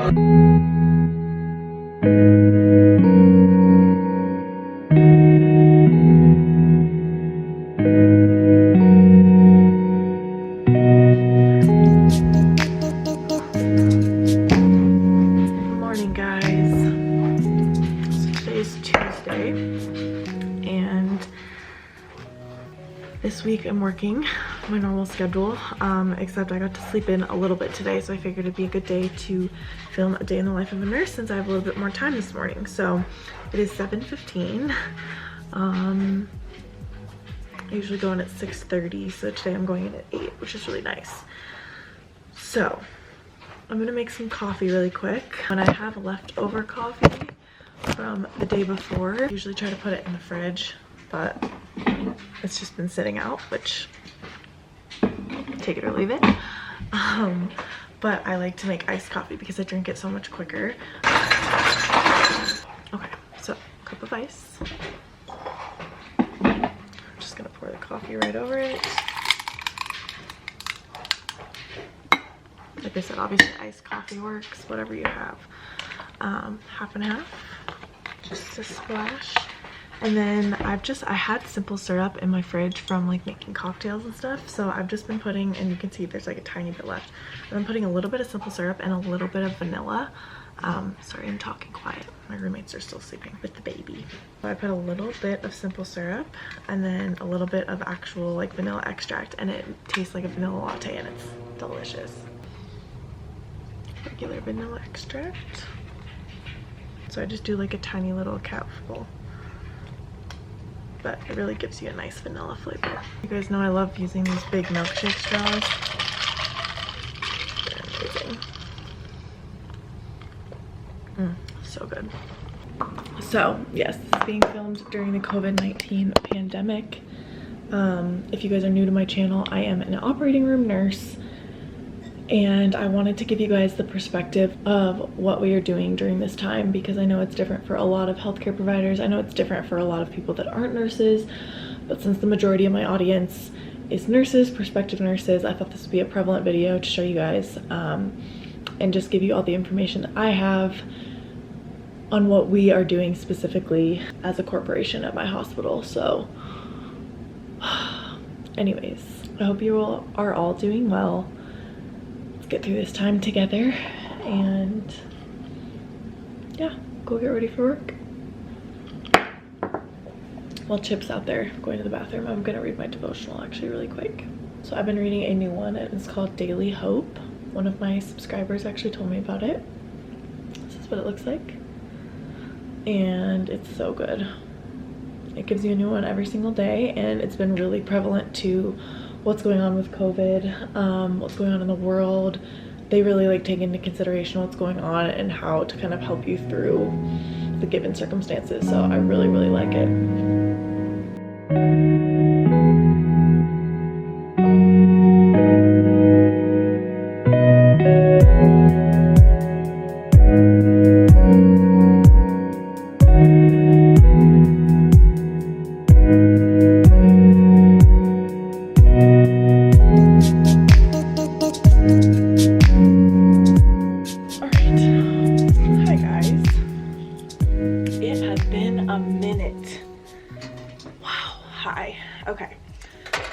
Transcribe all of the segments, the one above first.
Morning, guys. So today's Tuesday, and this week I'm working my normal schedule, except I got to sleep in a little bit today, so I figured it'd be a good day to film a day in the life of a nurse since I have a little bit more time this morning. So it is 7:15. I usually go in at 6:30, so today I'm going in at 8, which is really nice. So I'm gonna make some coffee really quick. When I have leftover coffee from the day before, I usually try to put it in the fridge, but it's just been sitting out, which take it or leave it. But I like to make iced coffee because I drink it so much quicker. Okay, so cup of ice. I'm just gonna pour the coffee right over it. Like I said, obviously iced coffee works, whatever you have. Half and half, just a splash. And then I had simple syrup in my fridge from like making cocktails and stuff. So I've just been putting, and you can see there's like a tiny bit left. I'm putting a little bit of simple syrup and a little bit of vanilla. Sorry, I'm talking quiet. My roommates are still sleeping with the baby. So I put a little bit of simple syrup and then a little bit of actual like vanilla extract, and it tastes like a vanilla latte and it's delicious. Regular vanilla extract. So I just do like a tiny little capful, but it really gives you a nice vanilla flavor. You guys know I love using these big milkshake straws. They're amazing. So good. So yes, this is being filmed during the COVID-19 pandemic. If you guys are new to my channel, I am an operating room nurse, and I wanted to give you guys the perspective of what we are doing during this time, because I know it's different for a lot of healthcare providers. I know it's different for a lot of people that aren't nurses, but since the majority of my audience is nurses, prospective nurses, I thought this would be a prevalent video to show you guys and just give you all the information that I have on what we are doing specifically as a corporation at my hospital. So anyways, I hope you all are all doing well. Get through this time together, and yeah, go get ready for work. While Chip's out there going to the bathroom, I'm gonna read my devotional actually really quick. So I've been reading a new one, and it's called Daily Hope. One of my subscribers actually told me about it. This is what it looks like, and it's so good. It gives you a new one every single day, and it's been really prevalent to what's going on with COVID, what's going on in the world. They really like take into consideration what's going on and how to kind of help you through the given circumstances. So I really, really like it. Okay,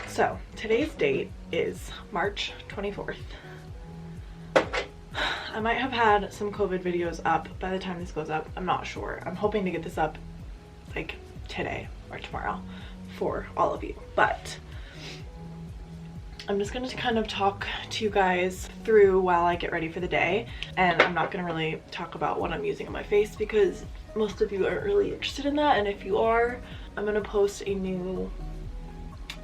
so today's date is March 24th. I might have had some COVID videos up by the time this goes up. I'm not sure. I'm hoping to get this up like today or tomorrow for all of you, but I'm just going to kind of talk to you guys through while I get ready for the day, and I'm not going to really talk about what I'm using on my face because most of you aren't really interested in that, and if you are, I'm going to post a new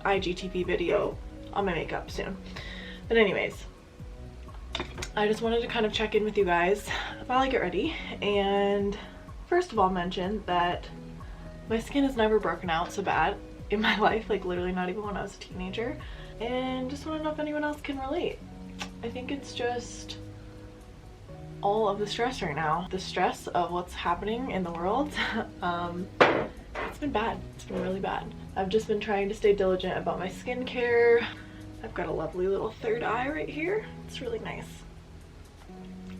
IGTV video on my makeup soon. But anyways, I just wanted to kind of check in with you guys while I get ready, and first of all mention that my skin has never broken out so bad in my life, like literally not even when I was a teenager, and just want to know if anyone else can relate. I think it's just all of the stress right now, the stress of what's happening in the world. It's been bad. It's been really bad. I've just been trying to stay diligent about my skincare. I've got a lovely little third eye right here. It's really nice.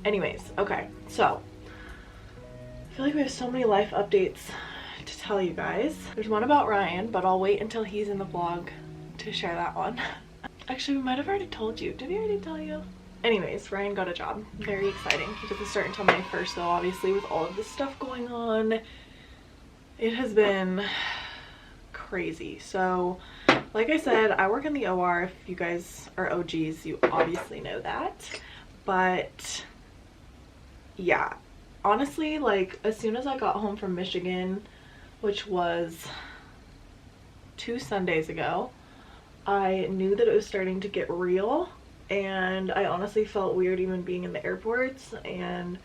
Anyways, okay, so I feel like we have so many life updates to tell you guys. There's one about Ryan, but I'll wait until he's in the vlog to share that one. Actually, we might have already told you. Did we already tell you? Anyways, Ryan got a job. Very exciting. He doesn't start until May 1st though, obviously, with all of this stuff going on. It has been crazy. So, like I said, I work in the OR. If you guys are OGs, you obviously know that. But yeah, honestly, like as soon as I got home from Michigan, which was 2 Sundays ago, I knew that it was starting to get real, and I honestly felt weird even being in the airports and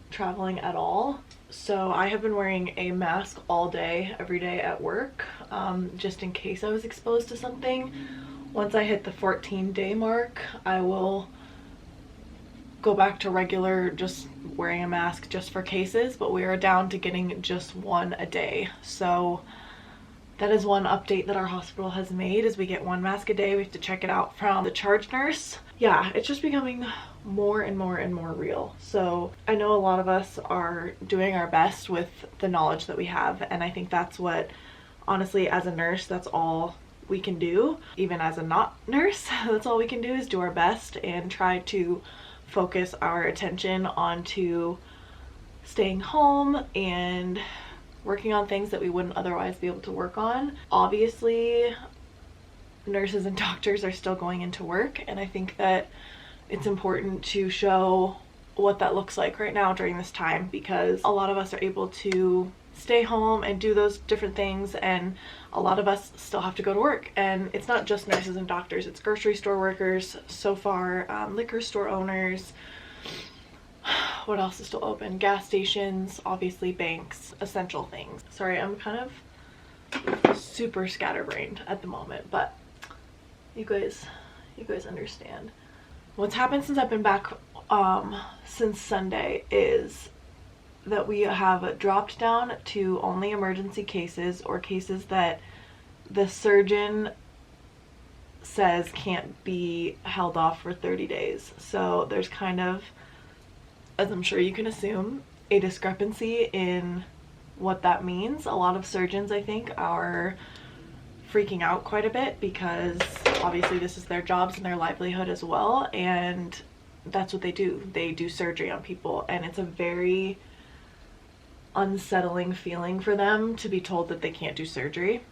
traveling at all. So I have been wearing a mask all day, every day at work, just in case I was exposed to something. Once I hit the 14-day mark, I will go back to regular just wearing a mask just for cases, but we are down to getting just one a day. So that is one update that our hospital has made, is we get 1 mask a day. We have to check it out from the charge nurse. Yeah, it's just becoming more and more and more real. So I know a lot of us are doing our best with the knowledge that we have, and I think that's what, honestly, as a nurse, that's all we can do. Even as a not nurse, that's all we can do, is do our best and try to focus our attention onto staying home and working on things that we wouldn't otherwise be able to work on. Obviously, nurses and doctors are still going into work, and I think that it's important to show what that looks like right now during this time, because a lot of us are able to stay home and do those different things, and a lot of us still have to go to work. And it's not just nurses and doctors, it's grocery store workers so far, liquor store owners, what else is still open? Gas stations, obviously banks, essential things. Sorry, I'm kind of super scatterbrained at the moment, but you guys understand. What's happened since I've been back since Sunday is that we have dropped down to only emergency cases, or cases that the surgeon says can't be held off for 30 days. So there's kind of, as I'm sure you can assume, a discrepancy in what that means. A lot of surgeons, I think, are freaking out quite a bit, because obviously this is their jobs and their livelihood as well, and that's what they do. They do surgery on people, and it's a very unsettling feeling for them to be told that they can't do surgery.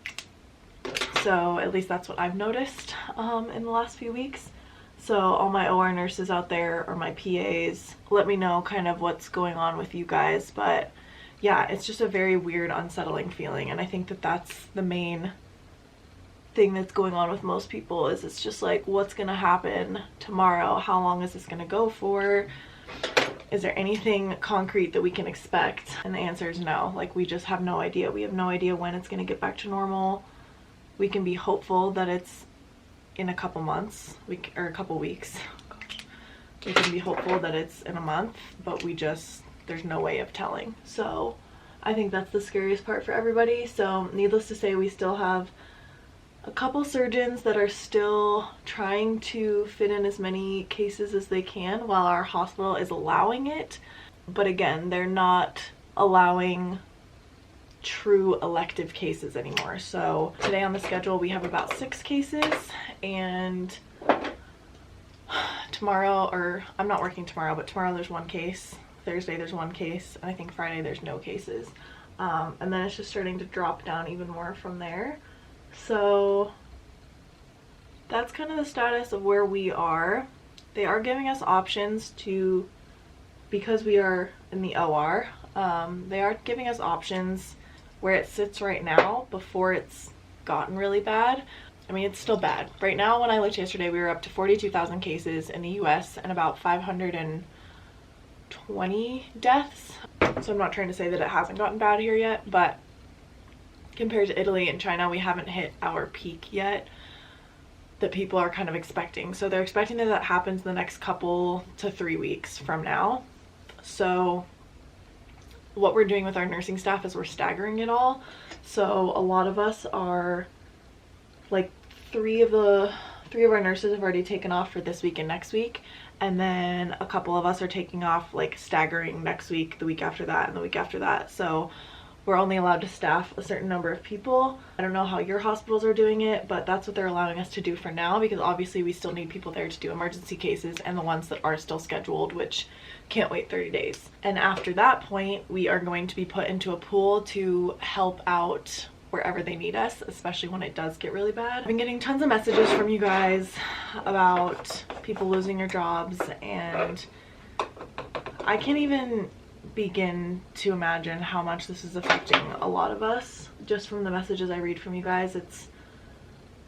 So at least that's what I've noticed in the last few weeks. So all my OR nurses out there, or my PAs, let me know kind of what's going on with you guys. But yeah, it's just a very weird, unsettling feeling, and I think that that's the main thing that's going on with most people, is it's just like, what's gonna happen tomorrow? How long is this gonna go for? Is there anything concrete that we can expect? And the answer is no. Like, we just have no idea. We have no idea when it's gonna get back to normal. We can be hopeful that it's in a couple months, or a couple weeks. We can be hopeful that it's in a month, but there's no way of telling. So I think that's the scariest part for everybody. So needless to say, we still have a couple surgeons that are still trying to fit in as many cases as they can while our hospital is allowing it. But again, they're not allowing true elective cases anymore. So today on the schedule we have about 6 cases, and tomorrow, or I'm not working tomorrow, but tomorrow there's 1 case, Thursday there's 1 case, and I think Friday there's no cases. And then it's just starting to drop down even more from there. So that's kind of the status of where we are. They are giving us options to, because we are in the OR, they are giving us options where it sits right now before it's gotten really bad. I mean, it's still bad. Right now, when I looked yesterday, we were up to 42,000 cases in the US and about 520 deaths. So I'm not trying to say that it hasn't gotten bad here yet, but compared to Italy and China, we haven't hit our peak yet that people are kind of expecting. So they're expecting that that happens in the next couple to 3 weeks from now. So what we're doing with our nursing staff is we're staggering it all. So a lot of us are, like, 3 of the 3 of our nurses have already taken off for this week and next week, and then a couple of us are taking off, like staggering next week, the week after that, and the week after that. So we're only allowed to staff a certain number of people. I don't know how your hospitals are doing it, but that's what they're allowing us to do for now, because obviously we still need people there to do emergency cases and the ones that are still scheduled, which can't wait 30 days. And after that point, we are going to be put into a pool to help out wherever they need us, especially when it does get really bad. I've been getting tons of messages from you guys about people losing their jobs, and I can't even begin to imagine how much this is affecting a lot of us. Just from the messages I read from you guys, it's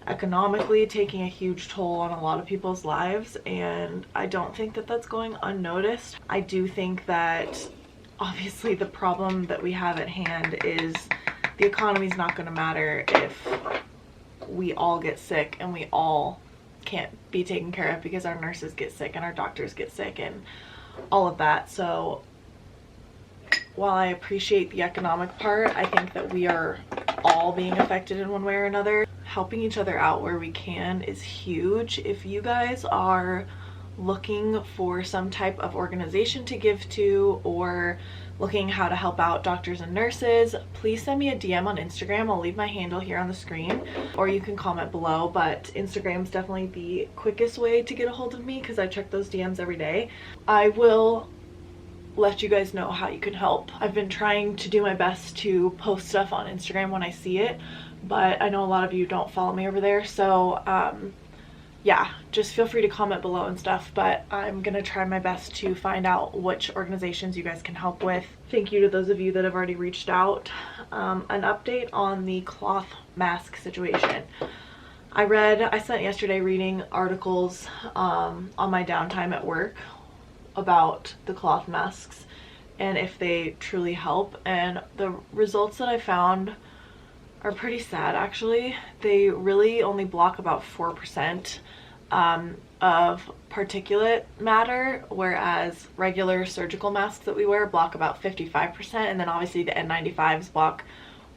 economically taking a huge toll on a lot of people's lives, and I don't think that that's going unnoticed. I do think that obviously the problem that we have at hand is the economy is not going to matter if we all get sick and we all can't be taken care of because our nurses get sick and our doctors get sick and all of that. So while I appreciate the economic part, I think that we are all being affected in one way or another. Helping each other out where we can is huge. If you guys are looking for some type of organization to give to, or looking how to help out doctors and nurses, please send me a DM on Instagram. I'll leave my handle here on the screen, or you can comment below, but Instagram is definitely the quickest way to get a hold of me because I check those DMs every day. I will let you guys know how you can help. I've been trying to do my best to post stuff on Instagram when I see it, but I know a lot of you don't follow me over there, so yeah, just feel free to comment below and stuff, but I'm gonna try my best to find out which organizations you guys can help with. Thank you to those of you that have already reached out. An update on the cloth mask situation. I spent yesterday reading articles on my downtime at work about the cloth masks and if they truly help, and the results that I found are pretty sad actually. They really only block about 4% of particulate matter, whereas regular surgical masks that we wear block about 55%, and then obviously the N95s block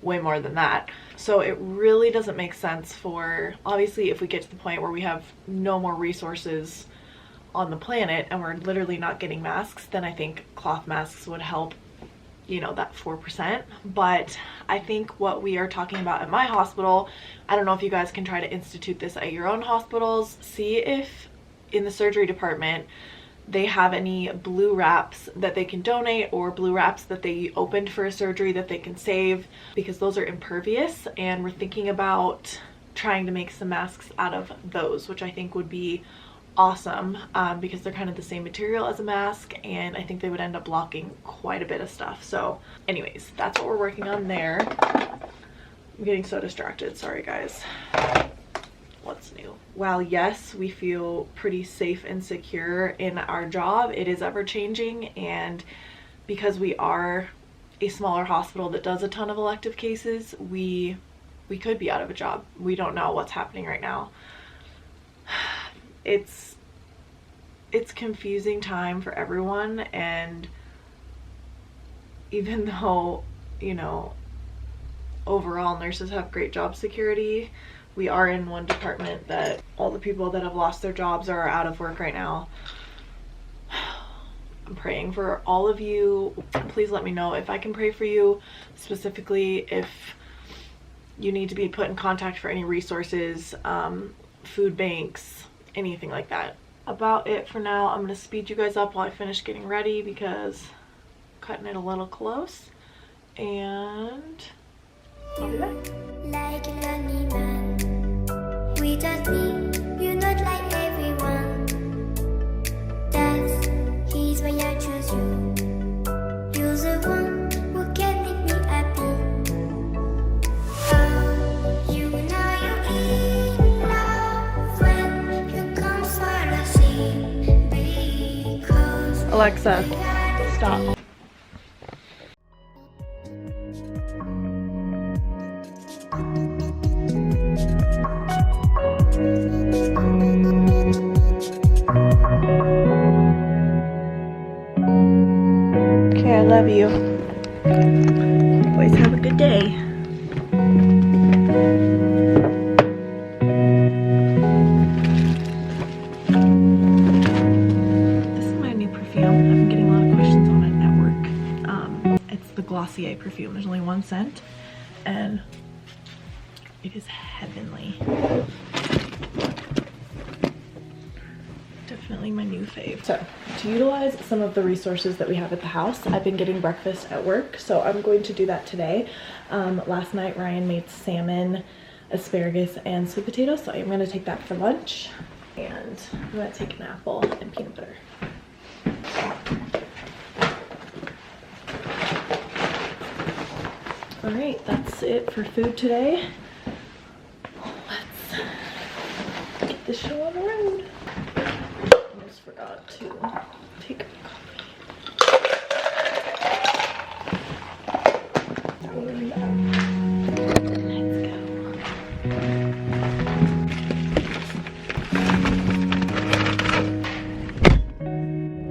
way more than that. So it really doesn't make sense for, obviously if we get to the point where we have no more resources on the planet and we're literally not getting masks, then I think cloth masks would help, you know, that 4%. But I think what we are talking about at my hospital, I don't know if you guys can try to institute this at your own hospitals. See if in the surgery department they have any blue wraps that they can donate, or blue wraps that they opened for a surgery that they can save, because those are impervious, and we're thinking about trying to make some masks out of those, which I think would be awesome, because they're kind of the same material as a mask, and I think they would end up blocking quite a bit of stuff. So anyways, that's what we're working on there. I'm getting so distracted, sorry guys. What's new? While yes, we feel pretty safe and secure in our job, it is ever changing, and because we are a smaller hospital that does a ton of elective cases, we could be out of a job. We don't know what's happening right now. It's confusing time for everyone, and even though, you know, overall nurses have great job security, we are in one department that all the people that have lost their jobs are out of work right now. I'm praying for all of you. Please let me know if I can pray for you, specifically if you need to be put in contact for any resources, food banks, anything like that. About it for now. I'm gonna speed you guys up while I finish getting ready because I'm cutting it a little close, and I'll be back. Like a lonely man, without me, you're not like everyone. That's he's why I choose you. You're the one who can make me happy. Oh, you know you're in love when you come for the sea. Because Alexa, stop. Okay, I love you. Boys, have a good day. Glossier perfume. There's only 1 scent and it is heavenly. Definitely my new fave. So to utilize some of the resources that we have at the house, I've been getting breakfast at work, so I'm going to do that today. Last night Ryan made salmon, asparagus, and sweet potatoes, so I'm going to take that for lunch, and I'm going to take an apple and peanut butter. All right, that's it for food today. Let's get this show on the road. Almost forgot to take a coffee.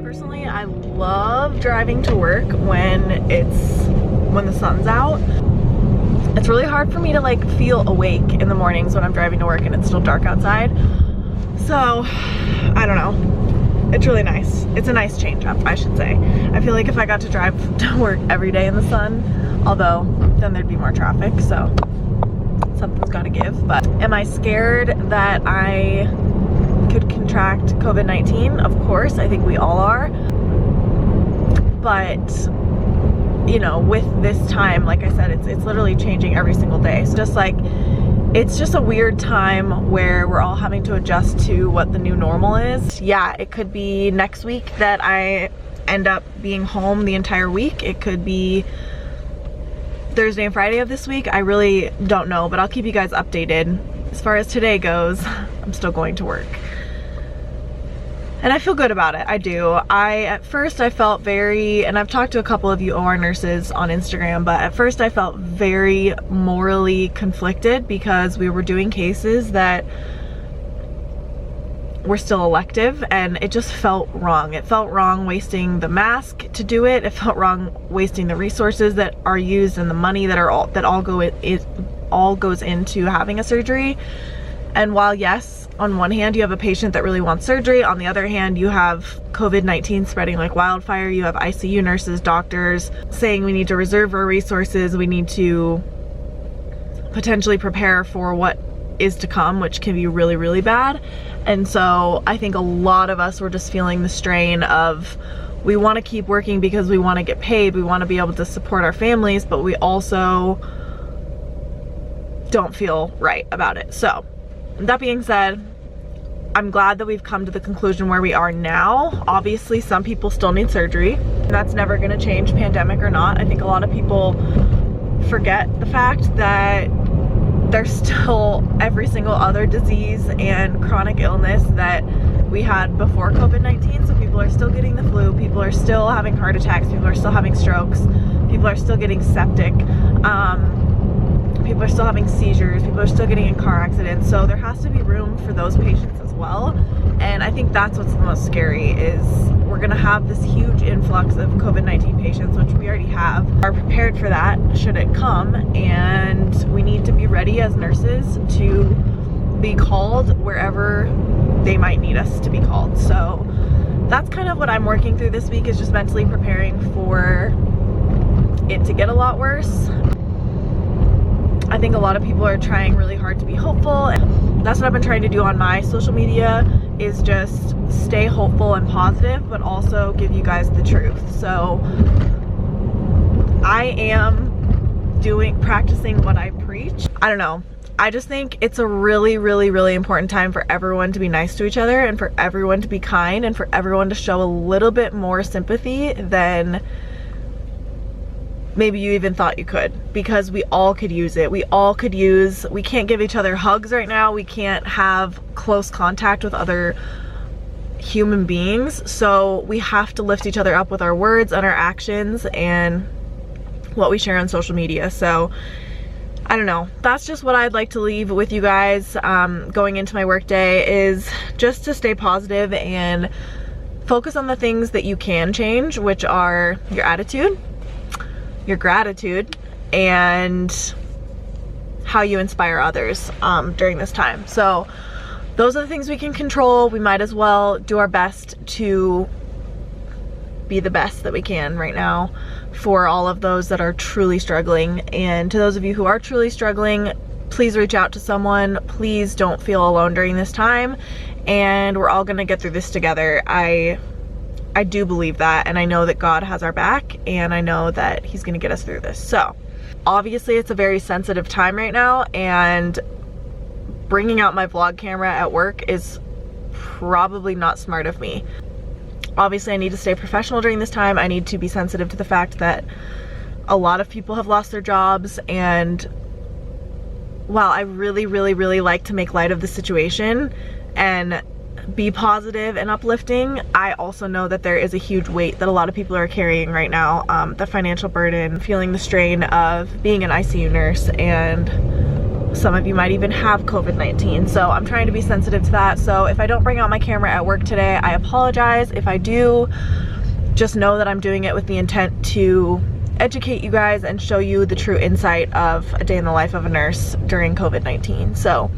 Personally, I love driving to work when the sun's out. It's really hard for me to like feel awake in the mornings when I'm driving to work and it's still dark outside. So, I don't know. It's really nice. It's a nice change up, I should say. I feel like if I got to drive to work every day in the sun, although then there'd be more traffic, so something's gotta give. But am I scared that I could contract COVID-19? Of course, I think we all are. But you know, with this time, like I said, it's literally changing every single day. So just like, it's just a weird time where we're all having to adjust to what the new normal is. Yeah, it could be next week that I end up being home the entire week. It could be Thursday and Friday of this week. I really don't know, but I'll keep you guys updated. As far as today goes, I'm still going to work. And I feel good about it, I do. At first I felt very, and I've talked to a couple of you OR nurses on Instagram, but at first I felt very morally conflicted because we were doing cases that were still elective and it just felt wrong. It felt wrong wasting the mask to do it. It felt wrong wasting the resources that are used and the money that all goes into having a surgery. And while yes, on one hand you have a patient that really wants surgery, on the other hand you have COVID-19 spreading like wildfire, you have ICU nurses, doctors saying we need to reserve our resources, we need to potentially prepare for what is to come, which can be really, really bad. And so I think a lot of us were just feeling the strain of, we want to keep working because we want to get paid, we want to be able to support our families, but we also don't feel right about it. So that being said, I'm glad that we've come to the conclusion where we are now. Obviously, some people still need surgery. That's never gonna change, pandemic or not. I think a lot of people forget the fact that there's still every single other disease and chronic illness that we had before COVID-19. So people are still getting the flu, people are still having heart attacks, people are still having strokes, people are still getting septic. People are still having seizures, people are still getting in car accidents, so there has to be room for those patients as well. And I think that's what's the most scary, is we're gonna have this huge influx of COVID-19 patients, which we already have, are prepared for that should it come, and we need to be ready as nurses to be called wherever they might need us to be called. So that's kind of what I'm working through this week, is just mentally preparing for it to get a lot worse. I think a lot of people are trying really hard to be hopeful, and that's what I've been trying to do on my social media, is just stay hopeful and positive, but also give you guys the truth. So I am practicing what I preach. I don't know. I just think it's a really, really, really important time for everyone to be nice to each other, and for everyone to be kind, and for everyone to show a little bit more sympathy than maybe you even thought you could, because we all could use it. We can't give each other hugs right now. We can't have close contact with other human beings. So we have to lift each other up with our words and our actions and what we share on social media. So I don't know. That's just what I'd like to leave with you guys going into my work day, is just to stay positive and focus on the things that you can change, which are your attitude, your gratitude, and how you inspire others during this time. So those are the things we can control. We might as well do our best to be the best that we can right now for all of those that are truly struggling. And to those of you who are truly struggling, please reach out to someone. Please don't feel alone during this time, and we're all gonna get through this together. I do believe that, and I know that God has our back, and I know that he's gonna get us through this. So obviously it's a very sensitive time right now, and bringing out my vlog camera at work is probably not smart of me. Obviously I need to stay professional during this time. I need to be sensitive to the fact that a lot of people have lost their jobs, and while I really like to make light of the situation and be positive and uplifting, I also know that there is a huge weight that a lot of people are carrying right now. The financial burden, feeling the strain of being an ICU nurse, and some of you might even have COVID-19. So I'm trying to be sensitive to that. So if I don't bring out my camera at work today, I apologize. If I do, just know that I'm doing it with the intent to educate you guys and show you the true insight of a day in the life of a nurse during COVID-19. So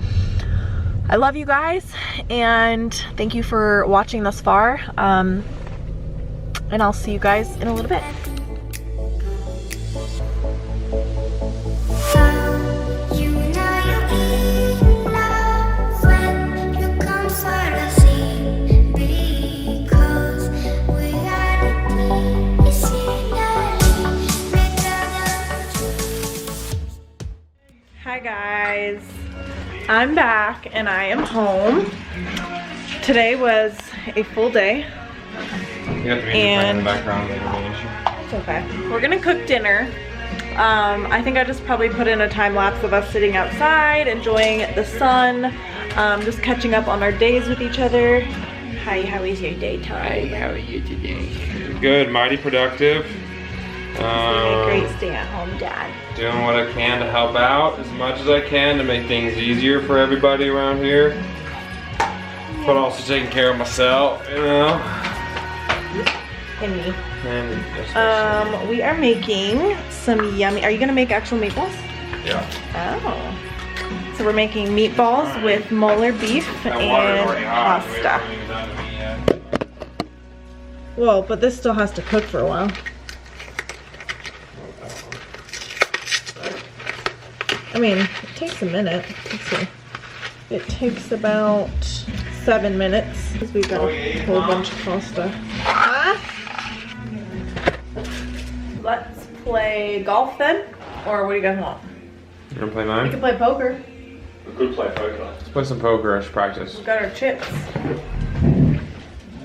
I love you guys, and thank you for watching thus far. And I'll see you guys in a little bit. Hi guys, I'm back and I am home. Today was a full day. You have to be in the background. It's okay. We're gonna cook dinner. I think I just probably put in a time lapse of us sitting outside, enjoying the sun, just catching up on our days with each other. Hi, how is your day, Ty? Hi, how are you today? Good, mighty productive. A great stay-at-home dad. Doing what I can to help out as much as I can to make things easier for everybody around here. But also taking care of myself, you know. And me. And we are making some yummy. Are you gonna make actual meatballs? yeah. Oh. So we're making meatballs with molar beef and pasta. Whoa, but this still has to cook for a while. I mean, it takes a minute. Let's see. It takes about 7 minutes because we've got a whole bunch of pasta. Huh? Let's play golf then, or what do you guys want? You wanna play We mine? can play poker. We could play poker. Let's play some poker. I should practice. We've got our chips.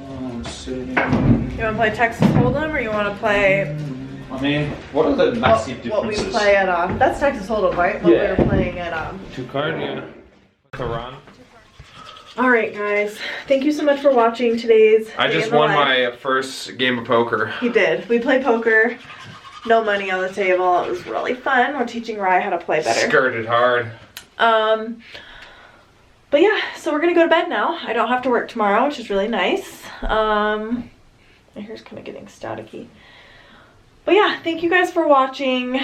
Oh, shit. You want to play Texas Hold'em, or you want to play I mean, what are the massive what we differences? play at? That's Texas Hold'em, right? What Yeah. we were playing at. 2 card, yeah. To run. All right, guys. Thank you so much for watching today's. I Day just in the won Life. my first game of poker. He did. We played poker. No money on the table. It was really fun. We're teaching Rye how to play better. Skirted hard. But yeah, so we're gonna go to bed now. I don't have to work tomorrow, which is really nice. My hair's kind of getting staticky. But yeah, thank you guys for watching,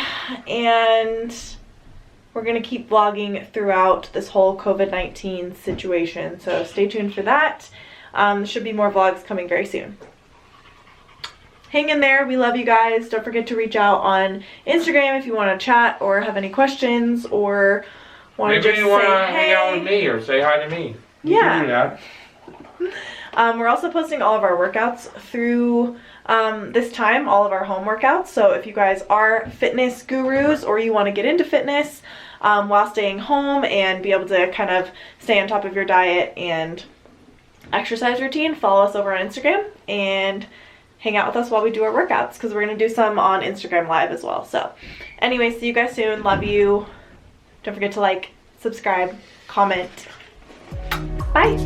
and we're gonna keep vlogging throughout this whole COVID-19 situation. So stay tuned for that. There should be more vlogs coming very soon. Hang in there. We love you guys. Don't forget to reach out on Instagram if you want to chat or have any questions or want to Maybe just you want to say hang out with hey. me or say hi to me. You Yeah. can do that. We're also posting all of our workouts through this time, all of our home workouts. So if you guys are fitness gurus or you want to get into fitness while staying home and be able to kind of stay on top of your diet and exercise routine, follow us over on Instagram and hang out with us while we do our workouts, because we're going to do some on Instagram Live as well. So anyway, see you guys soon. Love you. Don't forget to like, subscribe, comment. Bye.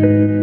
bye.